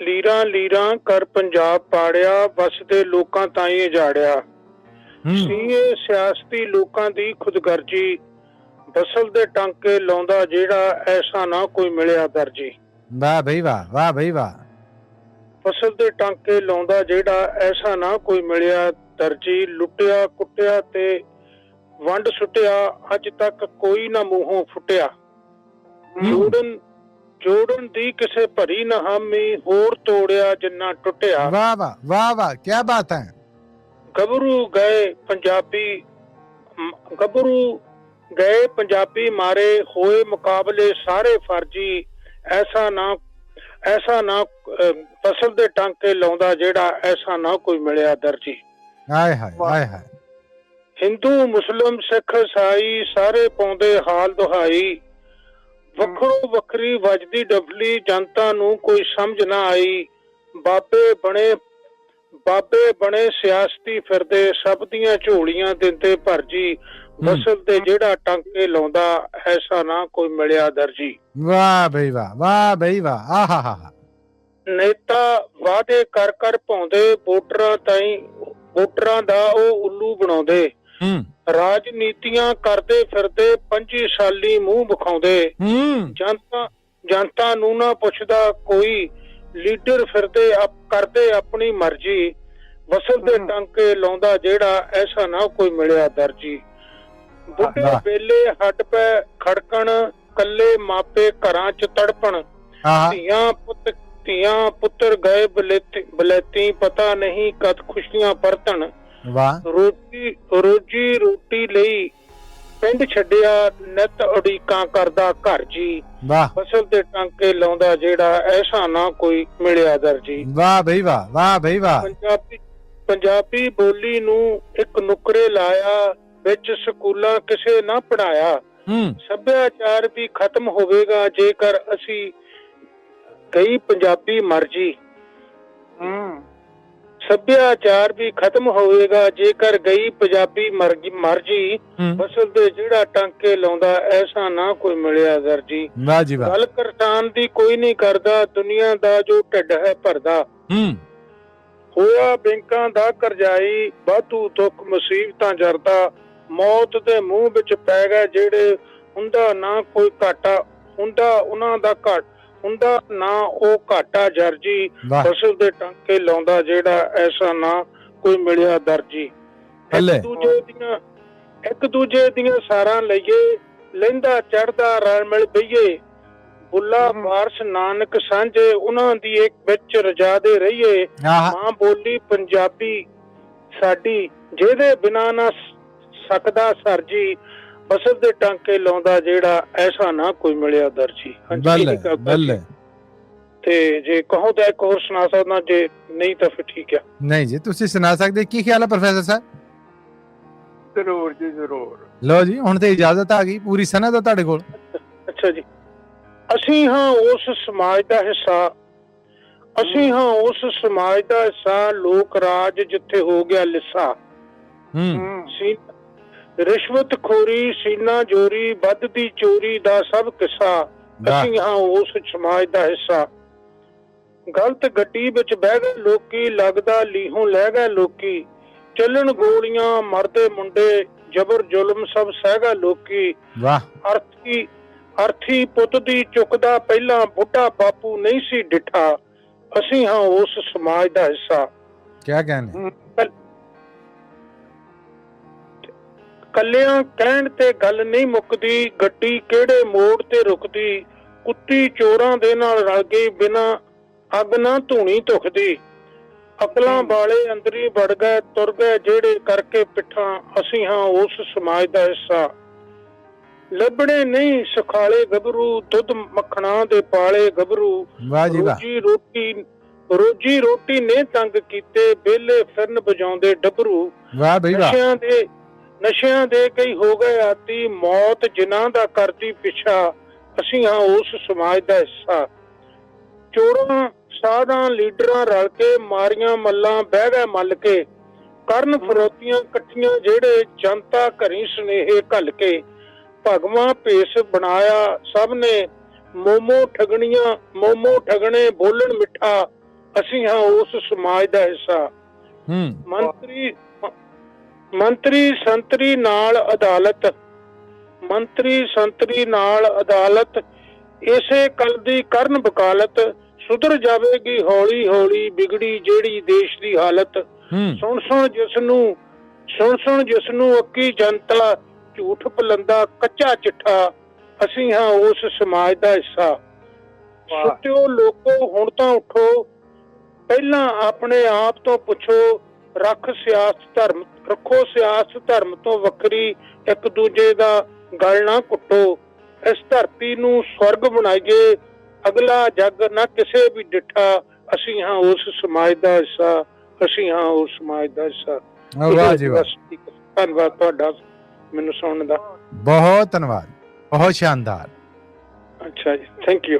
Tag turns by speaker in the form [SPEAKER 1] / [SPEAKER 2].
[SPEAKER 1] ਲੀਰਾਂ ਲੀਰਾਂ ਕਰ ਪੰਜਾਬ ਪਾੜਿਆ, ਵਸਦੇ ਲੋਕਾਂ ਤਾਈਂ ਉਜਾੜਿਆ। ਸੀਏ ਸਿਆਸਤੀ ਲੋਕਾਂ ਦੀ ਖੁਦਗਰਜੀ, ਬਸਲ ਦੇ ਟਾਂਕੇ ਲਾਉਂਦਾ ਜਿਹੜਾ, ਐਸਾ ਨਾ ਕੋਈ ਮਿਲਿਆ ਦਰਜੀ।
[SPEAKER 2] ਵਾਹ ਬਈ ਵਾਹ, ਵਾਹ ਬਈ ਵਾਹ।
[SPEAKER 1] ਫਸਲ ਦੇ ਟਾਂਕੇ ਲਾਉਂਦਾ ਜਿਹੜਾ, ਐਸਾ ਨਾ ਕੋਈ ਮਿਲਿਆ ਦਰਜੀ। ਲੁੱਟਿਆ ਕੁੱਟਿਆ ਤੇ ਵੰਡ ਸੁੱਟਿਆ, ਅੱਜ ਤੱਕ ਕੋਈ ਨਾ ਮੂੰਹੋਂ ਫੁੱਟਿਆ। ਜੋੜਨ ਦੀ ਕਿਸੇ ਭਰੀ ਨਾ ਹਾਮੀ, ਹੋਰ ਤੋੜਿਆ ਜਿੰਨਾ ਟੁੱਟਿਆ।
[SPEAKER 2] ਵਾਹ ਵਾਹ ਵਾਹ ਵਾਹ, ਕੀ ਬਾਤ ਹੈ। ਗੱਭਰੂ ਗਏ ਪੰਜਾਬੀ
[SPEAKER 1] ਮਾਰੇ, ਹੋਏ ਮੁਕਾਬਲੇ ਸਾਰੇ ਫਰਜੀ। ਐਸਾ ਨਾ ਫਸਲ ਦੇ ਟਾਂਕੇ ਲਾਉਂਦਾ ਜਿਹੜਾ, ਐਸਾ ਨਾ ਕੋਈ ਮਿਲਿਆ ਦਰਜੀ।
[SPEAKER 2] ਹਾਏ ਹਾਏ ਹਾਏ ਹਾਏ।
[SPEAKER 1] ਹਿੰਦੂ ਮੁਸਲਿਮ ਸਿੱਖ ਈਸਾਈ ਸਾਰੇ ਪਾਉਂਦੇ ਹਾਲ ਦੁਹਾਈ। ਵੱਖਰੋ ਵੱਖਰੀ ਵੱਜਦੀ ਡਫਲੀ, ਜਨਤਾ ਨੂੰ ਕੋਈ ਸਮਝ ਨਾ ਆਈ। ਬਾਬੇ ਬਣੇ ਸਿਆਸਤੀ ਫਿਰਦੇ, ਸਭ ਦੀਆਂ ਝੋਲੀਆਂ ਦਿੰਦੇ ਭਰਜੀ। ਬਸਲ ਤੇ ਜਿਹੜਾ ਟਾਂਕੇ ਲਾਉਂਦਾ, ਐਸਾ ਨਾ ਕੋਈ ਮਿਲਿਆ ਦਰਜੀ।
[SPEAKER 2] ਵਾਹ ਬਈ ਵਾਹ, ਵਾਹ ਬਈ ਵਾਹ। ਆਹਾ ਹਾ।
[SPEAKER 1] ਨੇਤਾ ਵਾਅਦੇ ਕਰ ਕਰ ਪਾਉਂਦੇ, ਵੋਟਰਾਂ ਦਾ ਉਹ ਉੱਲੂ ਬਣਾਉਂਦੇ। ਰਾਜਨੀਤੀਆਂ ਕਰਦੇ ਫਿਰਦੇ, 25 ਸਾਲੀ ਮੂੰਹ ਵਿਖਾਉਂਦੇ। ਜਨਤਾ ਨੂੰ ਨਾ ਪੁੱਛਦਾ ਕੋਈ, ਲੀਡਰ ਫਿਰਦੇ ਕਰਦੇ ਆਪਣੀ ਮਰਜ਼ੀ। ਬਸਲ ਦੇ ਟਾਂਕੇ ਲਾਉਂਦਾ ਜਿਹੜਾ, ਐਸਾ ਨਾ ਕੋਈ ਮਿਲਿਆ ਦਰਜੀ। ਬੁੱਢੇ ਵੇਲੇ ਹੱਡ ਪੈ ਖੜਕਣ, ਕੱਲੇ ਮਾਪੇ ਘਰਾਂ ਚ ਤੜਪਣ। ਧੀਆਂ ਪੁੱਤਰ ਗਏ ਬਲੈਤੀ, ਪਤਾ ਨਹੀਂ ਕਦ ਖੁਸ਼ੀਆਂ ਪਰਤਣ। ਰੋਜੀ ਰੋਟੀ ਲਈ ਪਿੰਡ ਛੱਡਿਆ, ਨਿੱਤ ਉਡੀਕਾਂ ਕਰਦਾ ਘਰ ਜੀ। ਫਸਲ ਤੇ ਟਾਂਕੇ ਲਾਉਂਦਾ ਜਿਹੜਾ, ਐਸਾ ਨਾ ਕੋਈ ਮਿਲਿਆ ਦਰਜੀ।
[SPEAKER 2] ਵਾਹ ਬਈ ਵਾਹ, ਵਾਹ ਬਈ ਵਾਹ।
[SPEAKER 1] ਪੰਜਾਬੀ ਬੋਲੀ ਨੂੰ ਇੱਕ ਨੁਕਰੇ ਲਾਇਆ, ਵਿੱਚ ਸਕੂਲਾਂ ਕਿਸੇ ਨਾ ਪੜ੍ਹਾਇਆ। ਸੱਭਿਆਚਾਰ ਵੀ ਖਤਮ ਹੋਵੇਗਾ, ਜੇਕਰ ਅਸੀਂ ਗਈ ਪੰਜਾਬੀ ਮਰਜੀ। ਸੱਭਿਆਚਾਰ ਵੀ ਖਤਮ ਹੋਵੇਗਾ, ਜੇਕਰ ਗਈ ਪੰਜਾਬੀ ਮਰਜੀ। ਫਸਲ ਦੇ ਜਿਹੜਾ ਟਾਂਕੇ ਲਾਉਂਦਾ, ਐਸਾ ਨਾ ਕੋਈ ਮਿਲਿਆ ਦਰਜੀ। ਗੱਲ ਕਿਸਾਨ ਦੀ ਕੋਈ ਨਹੀਂ ਕਰਦਾ, ਦੁਨੀਆ ਦਾ ਜੋ ਢਿੱਡ ਹੈ ਭਰਦਾ। ਹੋਇਆ ਬੈਂਕਾਂ ਦਾ ਕਰਜ਼ਾਈ, ਵਾਧੂ ਦੁੱਖ ਮੁਸੀਬਤਾਂ ਜਰਦਾ। ਮੌਤ ਦੇ ਮੂੰਹ ਵਿੱਚ ਪੈ ਗਏ ਜਿਹੜੇ, ਹੁੰਦਾ ਨਾ ਕੋਈ ਘਾਟਾ, ਹੁੰਦਾ ਨਾ ਉਹ ਘਾਟਾ ਜਰਜੀ। ਫਸਲ ਦੇ ਟਾਂਕੇ ਲਾਉਂਦਾ ਜਿਹੜਾ, ਐਸਾ ਨਾ ਕੋਈ ਮਿਲਿਆ ਦਰਜੀ। ਇੱਕ ਦੂਜੇ ਦੀਆਂ ਸਾਰਾਂ ਲਈਏ, ਲਹਿੰਦਾ ਚੜਦਾ ਰਲ ਮਿਲ ਬਈਏ। ਬੁੱਲਾ ਵਾਰਸ ਨਾਨਕ ਸਾਂਝੇ, ਉਹਨਾਂ ਦੀ ਇੱਕ ਵਿੱਚ ਰਜਾ ਦੇ ਰਹੀਏ। ਮਾਂ ਬੋਲੀ ਪੰਜਾਬੀ ਸਾਡੀ, ਜਿਹਦੇ ਬਿਨਾਂ ਨਾ ਸਕਦਾ ਸਰਜੀ। ਫਸਲ ਦੇ ਟਾਂਕੇ ਲਾਉਂਦਾ ਜਿਹੜਾ, ਐਸਾ ਨਾ ਕੋਈ ਮਿਲਿਆ ਦਰਜੀ। ਤੇ ਜੇ ਕਹੋ ਤਾਂ ਇੱਕ ਹੋਰ ਸੁਣਾ ਸਕਦਾ, ਜੇ ਨਹੀਂ ਤਾਂ ਫਿਰ ਠੀਕ ਆ।
[SPEAKER 2] ਨਹੀਂ ਜੀ, ਤੁਸੀਂ ਸੁਣਾ ਸਕਦੇ। ਕੀ ਖਿਆਲ ਹੈ ਪ੍ਰੋਫੈਸਰ ਸਾਹਿਬ?
[SPEAKER 1] ਜ਼ਰੂਰ ਜੀ ਜ਼ਰੂਰ।
[SPEAKER 2] ਲਓ ਜੀ, ਹੁਣ ਤੇ ਇਜਾਜ਼ਤ ਆ ਗਈ, ਪੂਰੀ ਸਨਦ ਆ ਤੁਹਾਡੇ ਕੋਲ।
[SPEAKER 1] ਅੱਛਾ ਜੀ। ਅਸੀਂ ਹਾਂ ਉਸ ਸਮਾਜ ਦਾ ਹਿੱਸਾ, ਲੋਕ ਰਾਜ ਜਿੱਥੇ ਹੋ ਗਿਆ ਲਿੱਸਾ। ਰਿਸ਼ਵਤ ਖੋਰੀ, ਸੀਨਾ ਜੋਰੀ, ਵੱਧਦੀ ਚੋਰੀ ਦਾ ਸਭ ਕਿੱਸਾ। ਅਸੀਂ ਹਾਂ ਉਸ ਸਮਾਜ ਦਾ ਹਿੱਸਾ। ਗਲਤ ਗੱਡੀ ਵਿੱਚ ਬਹਿ ਗਏ ਲੋਕੀ, ਲੱਗਦਾ ਲੀਹੋਂ ਲੈ ਗਏ ਲੋਕੀ। ਚੱਲਣ ਗੋਲੀਆਂ, ਮਰਦੇ ਮੁੰਡੇ, ਜਬਰ ਜ਼ੁਲਮ ਸਭ ਸਹਿ ਗਏ ਲੋਕੀ। ਅਰਥੀ ਪੁੱਤ ਦੀ ਚੁੱਕਦਾ ਪਹਿਲਾਂ, ਬੁੱਢਾ ਬਾਪੂ ਨਹੀਂ ਸੀ ਡਿੱਠਾ। ਅਸੀਂ ਹਾਂ ਉਸ ਸਮਾਜ ਦਾ ਹਿੱਸਾ।
[SPEAKER 2] ਕਿਆ ਕਹਿਣੇ?
[SPEAKER 1] ਕੱਲਿਆਂ ਕਹਿਣ ਤੇ ਗੱਲ ਨਹੀਂ ਮੁੱਕਦੀ, ਗੱਡੀ ਕਿਹੜੇ ਮੋੜ ਤੇ ਰੁਕਦੀ। ਕੁੱਤੀ ਚੋਰਾਂ ਦੇ ਨਾਲ ਰਲ ਗਈ, ਬਿਨਾਂ ਅੱਗ ਨਾ ਧੂਣੀ ਧੁਖਦੀ। ਅਕਲਾਂ ਵਾਲੇ ਅੰਦਰੀ ਵੜ ਗਏ, ਤੁਰ ਗਏ ਜਿਹੜੇ ਕਰਕੇ ਪਿੱਠਾਂ। ਅਸੀਂ ਹਾਂ ਉਸ ਸਮਾਜ ਦਾ ਹਿੱਸਾ। ਲੱਭਣੇ ਨਹੀਂ ਸੁਖਾਲੇ ਗੱਭਰੂ, ਦੁੱਧ ਮੱਖਣਾ ਦੇ ਪਾਲੇ ਗੱਭਰੂ। ਰੋਜੀ ਰੋਟੀ ਨੇ ਤੰਗ ਕੀਤੇ, ਵਿਹਲੇ ਫਿਰਨ ਵਜਾਉਂਦੇ ਡੱਬਰੂ। ਨਸ਼ਿਆਂ ਦੇ ਕਈ ਹੋ ਗਏ ਆਦੀ, ਮੌਤ ਜਿਨ੍ਹਾਂ ਦਾ ਕਰਦੀ ਪਿੱਛਾ। ਅਸੀਂ ਹਾਂ ਉਸ ਸਮਾਜ ਦਾ ਹਿੱਸਾ। ਚੋਰਾਂ ਸਾਧਾਂ ਲੀਡਰਾਂ ਰਲ ਕੇ, ਮਾਰੀਆਂ ਮੱਲਾਂ ਬਹਿ ਗਏ ਮੱਲ ਕੇ। ਕਰਨ ਫਰੋਤੀਆਂ ਇਕੱਠੀਆਂ ਜਿਹੜੇ, ਜਨਤਾ ਘਰੀ ਸੁਨੇਹੇ ਘੱਲ ਕੇ। ਭਗਵਾਂ ਭੇਸ ਬਣਾਇਆ ਸਭ ਨੇ, ਮੋਮੋ ਠਗਣੇ ਬੋਲਣ ਮਿੱਠਾ। ਅਸੀਂ ਹਾਂ ਉਸ ਸਮਾਜ ਦਾ ਹਿੱਸਾ। ਮੰਤਰੀ ਸੰਤਰੀ ਨਾਲ ਅਦਾਲਤ, ਮੰਤਰੀ ਸੰਤਰੀ ਨਾਲ ਅਦਾਲਤ, ਇਸੇ ਕਲ ਦੀ ਕਰਨ ਵਕਾਲਤ, ਸੁਧਰ ਜਾਵੇਗੀ ਹੌਲੀ ਹੌਲੀ ਬਿਗੜੀ ਜਿਹੜੀ ਦੇਸ਼ ਦੀ ਹਾਲਤ। ਸੁਣ ਸੁਣ ਜਿਸਨੂੰ ਅੱਕੀ ਜਨਤਾ, ਝੂਠ ਪਲੰਦਾ ਕੱਚਾ ਚਿੱਠਾ, ਅਸੀਂ ਹਾਂ ਉਸ ਸਮਾਜ ਦਾ ਹਿੱਸਾ। ਸੁੱਤਿਓ ਲੋਕੋ ਹੁਣ ਤਾਂ ਉੱਠੋ, ਪਹਿਲਾਂ ਆਪਣੇ ਆਪ ਤੋਂ ਪੁੱਛੋ, ਰੱਖੋ ਸਿਆਸਤ ਧਰਮ ਤੋਂ ਵੱਖਰੀ, ਇੱਕ ਦੂਜੇ ਦਾ ਗਲ ਨਾ ਘੁੱਟੋ। ਇਸ ਧਰਤੀ ਨੂੰ ਸਵਰਗ ਬਣਾਈਏ, ਅਗਲਾ ਜੱਗ ਨਾ ਕਿਸੇ ਵੀ ਡਿੱਠਾ, ਅਸੀਂ ਹਾਂ ਉਸ ਸਮਾਜ ਦਾ ਹਿੱਸਾ, ਅਸੀਂ ਹਾਂ ਉਸ ਸਮਾਜ ਦਾ ਹਿੱਸਾ।
[SPEAKER 2] ਵਾਹ ਜੀ ਵਾਹ,
[SPEAKER 1] ਧੰਨਵਾਦ ਤੁਹਾਡਾ ਮੈਨੂੰ ਸੁਣਨ ਦਾ।
[SPEAKER 2] ਬਹੁਤ ਧੰਨਵਾਦ, ਬਹੁਤ ਸ਼ਾਨਦਾਰ।
[SPEAKER 1] ਅੱਛਾ ਜੀ, ਥੈਂਕ ਯੂ।